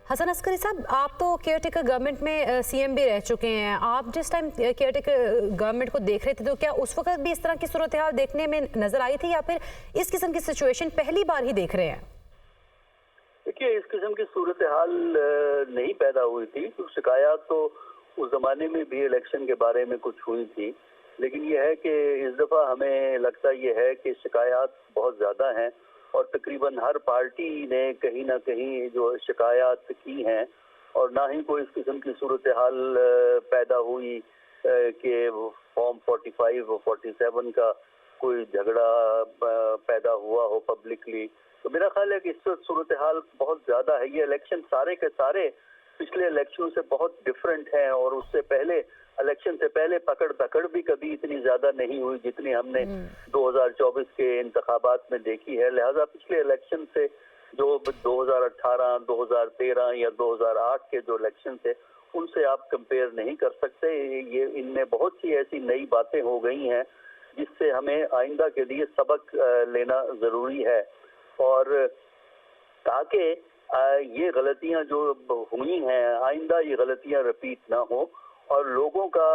हसन अस्करी साहब, आप तो केयरटेकर गवर्नमेंट में सीएम भी रह चुके हैं। आप जिस टाइम केयरटेकर गवर्नमेंट को देख रहे थे तो क्या उस वक्त भी इस तरह की सूरत हाल देखने में नजर आई थी या फिर इस किस्म की सिचुएशन पहली बार ही देख रहे हैं? देखिए, इस किस्म की सूरत हाल नहीं पैदा हुई थी। तो शिकायत तो उस जमाने में भी इलेक्शन के बारे में कुछ हुई थी, लेकिन यह है कि इस दफा हमें लगता यह है कि शिकायत बहुत ज्यादा हैं और तकरीबन हर पार्टी ने कहीं ना कहीं जो शिकायत की हैं और ना ही कोई इस किस्म की सूरत हाल पैदा हुई कि फॉर्म 45 और 47 का कोई झगड़ा पैदा हुआ हो पब्लिकली। तो मेरा ख्याल है कि इस वक्त सूरत हाल बहुत ज्यादा है। ये इलेक्शन सारे के सारे पिछले इलेक्शन से बहुत डिफरेंट हैं और उससे पहले इलेक्शन से पहले पकड़ धकड़ भी कभी इतनी ज्यादा नहीं हुई जितनी हमने 2024 के इंतखाबात में देखी है। लिहाजा पिछले इलेक्शन से जो 2018, 2013 या 2008 के जो इलेक्शन थे उनसे आप कंपेयर नहीं कर सकते। ये इनमें बहुत सी ऐसी नई बातें हो गई हैं जिससे हमें आइंदा के लिए सबक लेना जरूरी है और ताकि ये गलतियां जो हुई हैं आइंदा ये गलतियां रिपीट ना हो और लोगों का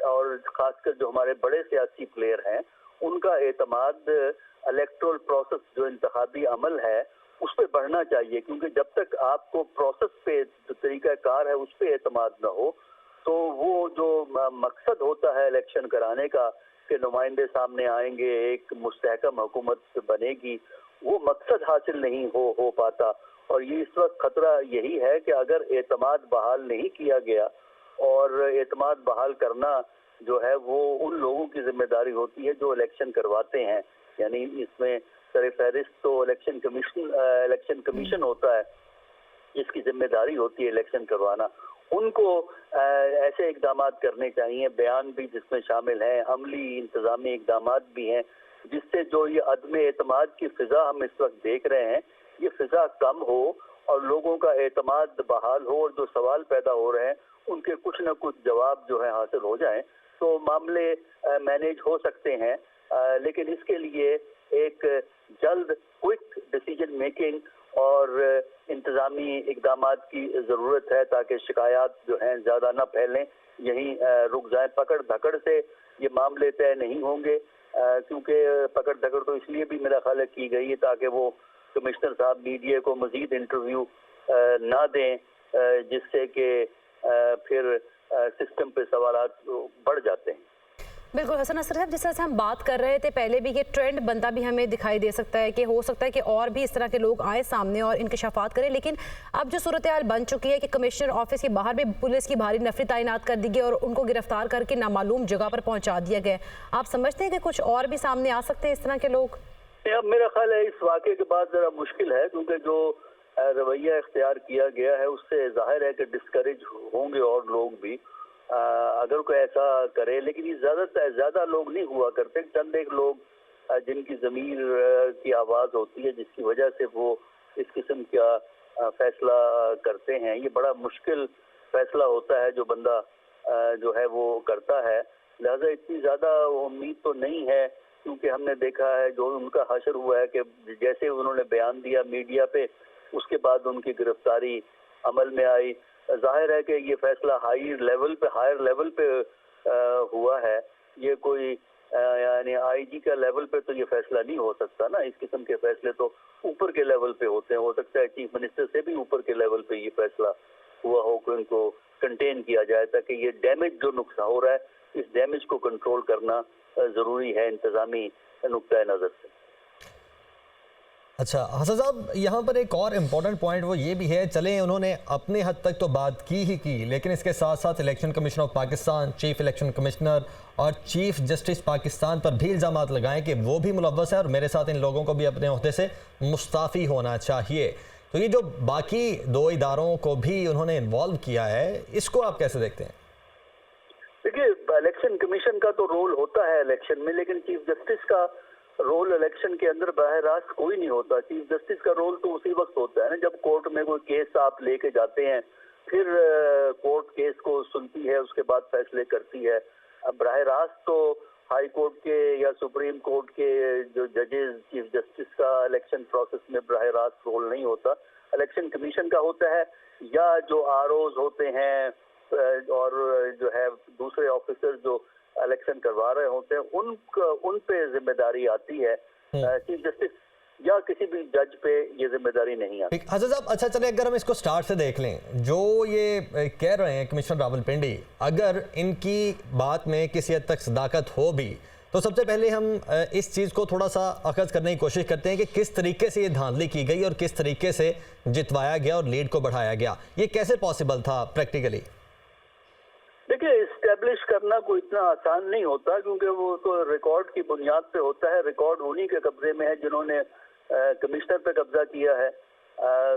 और खासकर जो हमारे बड़े सियासी प्लेयर हैं उनका एतमाद इलेक्टोरल प्रोसेस जो इंतखाबी अमल है उस पर बढ़ना चाहिए, क्योंकि जब तक आपको प्रोसेस पे जो तरीका कार है उस पर एतमाद ना हो तो वो जो मकसद होता है इलेक्शन कराने का कि नुमाइंदे सामने आएंगे, एक मुस्तहकम हुकूमत बनेगी, वो मकसद हासिल नहीं हो पाता। और ये इस वक्त खतरा यही है कि अगर एतमाद बहाल नहीं किया गया और एतमाद बहाल करना जो है वो उन लोगों की जिम्मेदारी होती है जो इलेक्शन करवाते हैं, यानी इसमें सर फहरिस्त तो इलेक्शन कमीशन होता है जिसकी जिम्मेदारी होती है इलेक्शन करवाना। उनको ऐसे इकदाम करने चाहिए, बयान भी जिसमें शामिल हैं, अमली इंतजामी इकदाम भी हैं, जिससे जो ये अदम एतमाद की फिजा हम इस वक्त देख रहे हैं ये फिजा कम हो और लोगों का एतमाद बहाल हो और जो सवाल पैदा हो रहे हैं उनके कुछ न कुछ जवाब जो है हासिल हो जाएं तो मामले मैनेज हो सकते हैं। लेकिन इसके लिए एक जल्द क्विक डिसीजन मेकिंग और इंतजामी इकदाम की ज़रूरत है ताकि शिकायत जो हैं ज़्यादा ना फैलें, यहीं रुक जाएं। पकड़ धकड़ से ये मामले तय नहीं होंगे, क्योंकि पकड़ धकड़ तो इसलिए भी मेरा ख्याल है की गई है ताकि वो कमिश्नर साहब मीडिया को मजीद इंटरव्यू ना दें, जिससे कि फिर सिस्टम पे सवालात बढ़ जाते हैं। बिल्कुल हसन अस्करी साहब, जिस तरह से हम बात कर रहे थे पहले भी, ये ट्रेंड बनता भी हमें दिखाई दे सकता है कि हो सकता है कि और भी इस तरह के लोग आए सामने और इंकशाफात करें, लेकिन अब जो सूरत हाल बन चुकी है कि कमिश्नर ऑफिस के बाहर भी पुलिस की भारी नफरी तैनात कर दी गई और उनको गिरफ्तार करके नामालूम जगह पर पहुंचा दिया गया। आप समझते हैं कि कुछ और भी सामने आ सकते हैं इस तरह के लोग? अब मेरा ख्याल है इस वाक़े के बाद जरा मुश्किल है, क्योंकि जो रवैया इख्तियार किया गया है उससे जाहिर है कि डिस्करेज होंगे और लोग भी अगर कोई ऐसा करे। लेकिन ये ज्यादा लोग नहीं हुआ करते, चंद एक लोग जिनकी ज़मीर की आवाज़ होती है जिसकी वजह से वो इस किस्म का फैसला करते हैं। ये बड़ा मुश्किल फैसला होता है जो बंदा जो है वो करता है, लिहाजा इतनी ज़्यादा उम्मीद तो नहीं है, क्योंकि हमने देखा है जो उनका हशर हुआ है कि जैसे उन्होंने बयान दिया मीडिया पे उसके बाद उनकी गिरफ्तारी अमल में आई। जाहिर है कि ये फैसला हायर लेवल पे हुआ है। ये कोई यानी आईजी का लेवल पे तो ये फैसला नहीं हो सकता ना, इस किस्म के फैसले तो ऊपर के लेवल पे होते हैं। हो सकता है चीफ मिनिस्टर से भी ऊपर के लेवल पे ये फैसला हुआ हो कि उनको कंटेन किया जाए ताकि ये डैमेज जो नुकसान हो रहा है इस डैमेज को कंट्रोल करना जरूरी है इंतजामी नुक्ता नजर से। अच्छा हसन साहब, यहाँ पर एक और इम्पॉर्टेंट पॉइंट वो ये भी है, चलें उन्होंने अपने हद तक तो बात की, लेकिन इसके साथ साथ election commission of Pakistan, chief election commissioner और चीफ जस्टिस पाकिस्तान पर भी इल्ज़ाम लगाएं कि वो भी मुलव्वस है और मेरे साथ इन लोगों को भी अपने ओहदे से मुस्ताफ़ी होना चाहिए। तो ये जो बाकी दो इदारों को भी उन्होंने इन्वॉल्व किया है, इसको आप कैसे देखते हैं? देखिए, इलेक्शन कमीशन का तो रोल होता है इलेक्शन में, लेकिन चीफ जस्टिस का रोल इलेक्शन के अंदर बराह रास्त कोई नहीं होता। चीफ जस्टिस का रोल तो उसी वक्त होता है ना जब कोर्ट में कोई केस आप लेके जाते हैं, फिर कोर्ट केस को सुनती है, उसके बाद फैसले करती है। अब बराह रास्त तो हाई कोर्ट के या सुप्रीम कोर्ट के जो जजेस, चीफ जस्टिस का इलेक्शन प्रोसेस में बराह रास्त रोल नहीं होता। इलेक्शन कमीशन का होता है या जो आरओज होते हैं और जो है दूसरे ऑफिसर जो इलेक्शन करवा रहे होते हैं उन पे जिम्मेदारी आती है। चीफ जस्टिस या किसी भी जज पे ये जिम्मेदारी नहीं आती। हसन साहब, अच्छा चले अगर हम इसको स्टार्ट से देख लें, जो ये कह रहे हैं कमिश्नर रावलपिंडी, अगर इनकी बात में किसी हद तक सदाकत हो भी, तो सबसे पहले हम इस चीज़ को थोड़ा सा अखज़ करने की कोशिश करते हैं कि किस तरीके से ये धांधली की गई और किस तरीके से जितवाया गया और लीड को बढ़ाया गया। ये कैसे पॉसिबल था प्रैक्टिकली? देखिए, इस्टेब्लिश करना कोई इतना आसान नहीं होता, क्योंकि वो तो रिकॉर्ड की बुनियाद पे होता है। रिकॉर्ड उन्हीं के कब्जे में है जिन्होंने कमिश्नर पे कब्जा किया है,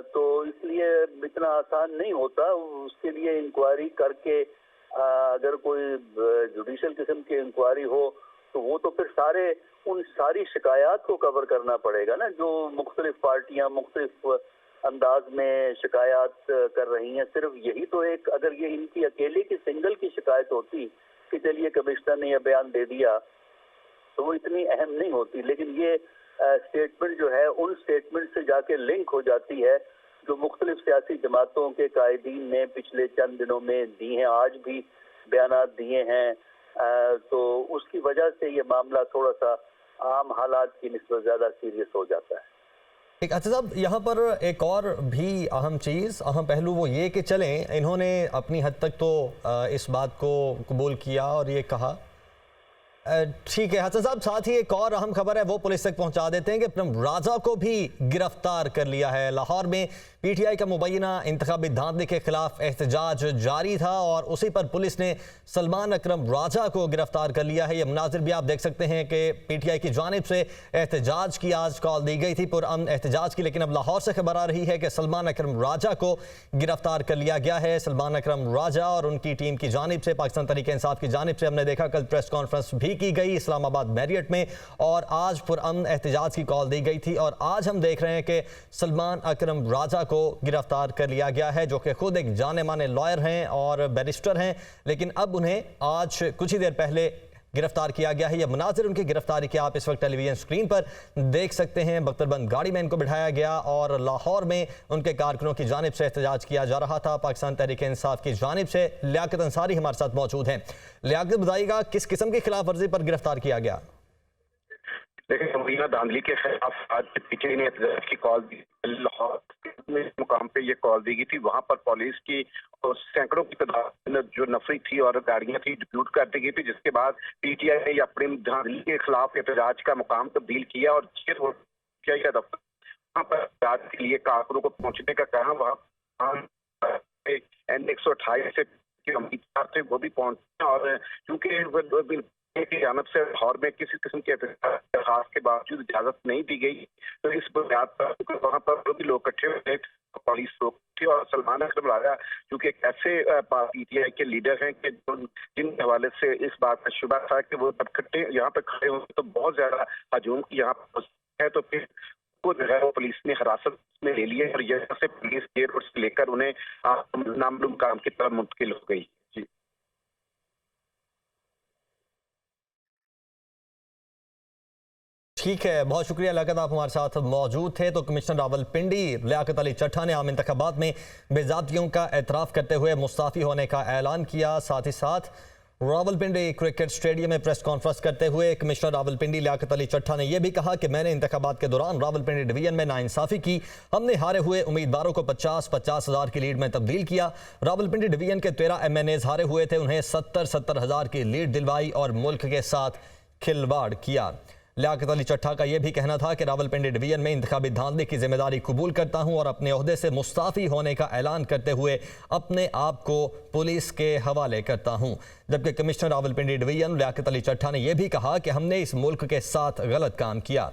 तो इसलिए इतना आसान नहीं होता। उसके लिए इंक्वायरी करके अगर कोई जुडिशल किस्म की इंक्वायरी हो तो वो तो फिर उन सारी शिकायत को कवर करना पड़ेगा ना, जो मुख्तलिफ पार्टियां मुख्तलिफ अंदाज में शिकायत कर रही हैं। सिर्फ यही तो एक, अगर ये इनकी अकेले की सिंगल की शिकायत होती कि चलिए कमिश्नर ने यह बयान दे दिया, तो वो इतनी अहम नहीं होती। लेकिन ये स्टेटमेंट जो है उन स्टेटमेंट से जाके लिंक हो जाती है जो मुख्तलिफ सियासी जमातों के कायदीन ने पिछले चंद दिनों में दी हैं, आज भी बयानात दिए हैं। तो उसकी वजह से ये मामला थोड़ा सा आम हालात की निस्बत ज़्यादा सीरियस हो जाता है। ठीक, अच्छा साहब, यहाँ पर एक और भी अहम पहलू वो ये कि चलें, इन्होंने अपनी हद तक तो इस बात को कबूल किया और ये कहा, ठीक है हसन साहब, साथ ही एक और अहम खबर है वो पुलिस तक पहुंचा देते हैं कि अकरम राजा को भी गिरफ्तार कर लिया है। लाहौर में पीटीआई का मुबैना इंतखाबी धांधली के खिलाफ एहतजाज जारी था और उसी पर पुलिस ने सलमान अकरम राजा को गिरफ्तार कर लिया है। ये मनाजिर भी आप देख सकते हैं कि पीटीआई की जानिब से एहतजाज की आज कॉल दी गई थी, पुरअमन एहतजाज की, लेकिन अब लाहौर से खबर आ रही है कि सलमान अकरम राजा को गिरफ्तार कर लिया गया है। सलमान अकरम राजा और उनकी टीम की जानिब से, पाकिस्तान तहरीक इंसाफ की जानिब से, हमने देखा कल प्रेस कॉन्फ्रेंस भी की गई इस्लामाबाद मैरियट में और आज पुरअमन एहतजाज की कॉल दी गई थी और आज हम देख रहे हैं कि सलमान अकरम राजा को गिरफ्तार कर लिया गया है, जो कि खुद एक जाने माने लॉयर हैं और बैरिस्टर हैं, लेकिन अब उन्हें आज कुछ ही देर पहले गिरफ्तार किया गया है। यह मनाजिर उनकी गिरफ्तारी के आप इस वक्त टेलीविजन स्क्रीन पर देख सकते हैं। बख्तरबंद गाड़ी में इनको बिठाया गया और लाहौर में उनके कारकुनों की जानिब से एहतजाज किया जा रहा था। पाकिस्तान तहरीक इंसाफ की जानिब से लियाकत अंसारी हमारे साथ मौजूद हैं। लियाकत, बताइएगा किस किस्म की खिलाफ वर्जी पर गिरफ्तार किया गया? देखिए, मुबैना धांधली के खिलाफ आज पीटीआई ने एहतजाज की कॉल दी। लाहौर मुकाम पे ये कॉल दी गई थी, वहां पर पुलिस की सैकड़ों की तादाद जो नफरी थी और गाड़ियां थी डिप्यूट कर दी गई थी, जिसके बाद पीटीआई ने अपनी धांधली के खिलाफ एहतजाज का मुकाम तब्दील किया और पीटीआई का दफ्तर वहां पर एहतजाज के लिए कारकुनों को पहुंचने का कहा। वहाँ N128 से उम्मीदवार थे वो भी पहुंचे और चूंकि की जानब से लाहौर में किसी किस्म के दरखास्त के बावजूद इजाजत नहीं दी गई, तो इस बुनियाद पर वहाँ पर भी लोग इकट्ठे हुए, पुलिस रोक थी और सलमान अकरम राजा चूंकि एक ऐसे पीटीआई के लीडर हैं कि जिन हवाले से इस बात का शुबा था कि वो जब यहाँ पर खड़े होंगे तो बहुत ज्यादा हजूम यहाँ पर है, तो फिर को जो है वो पुलिस ने हिरासत में ले लिया और यहाँ से पुलिस गेट रोड से लेकर उन्हें नामालूम काम की तरफ मुंतकिल हो गई। जी, ठीक है, बहुत शुक्रिया लियाकत, आप हमारे साथ मौजूद थे। तो कमिश्नर रावलपिंडी लियाकत अली चट्टा ने आम इंतखाबात में बेज़ाब्तियों का एतराफ़ करते हुए मुस्ताफ़ी होने का ऐलान किया। साथ ही साथ रावलपिंडी क्रिकेट स्टेडियम में प्रेस कॉन्फ्रेंस करते हुए कमिश्नर रावलपिंडी लियाकत अली चट्टा ने यह भी कहा कि मैंने इंतखाबात के दौरान रावलपिंडी डिवीजन में नाइंसाफ़ी की, हमने हारे हुए उम्मीदवारों को 50-50 हज़ार की लीड में तब्दील किया। रावलपिंडी डिवीजन के 13 MNAs हारे हुए थे, उन्हें 70-70 हज़ार की लीड दिलवाई और मुल्क के साथ खिलवाड़ किया। लियाकत अली चट्टा का यह भी कहना था कि रावलपिंडी डिवीजन में इंतखाबी धांधली की जिम्मेदारी कबूल करता हूं और अपने ओहदे से मुस्ताफ़ी होने का ऐलान करते हुए अपने आप को पुलिस के हवाले करता हूं। जबकि कमिश्नर रावलपिंडी डिवीजन लियाकत अली चट्टा ने यह भी कहा कि हमने इस मुल्क के साथ गलत काम किया।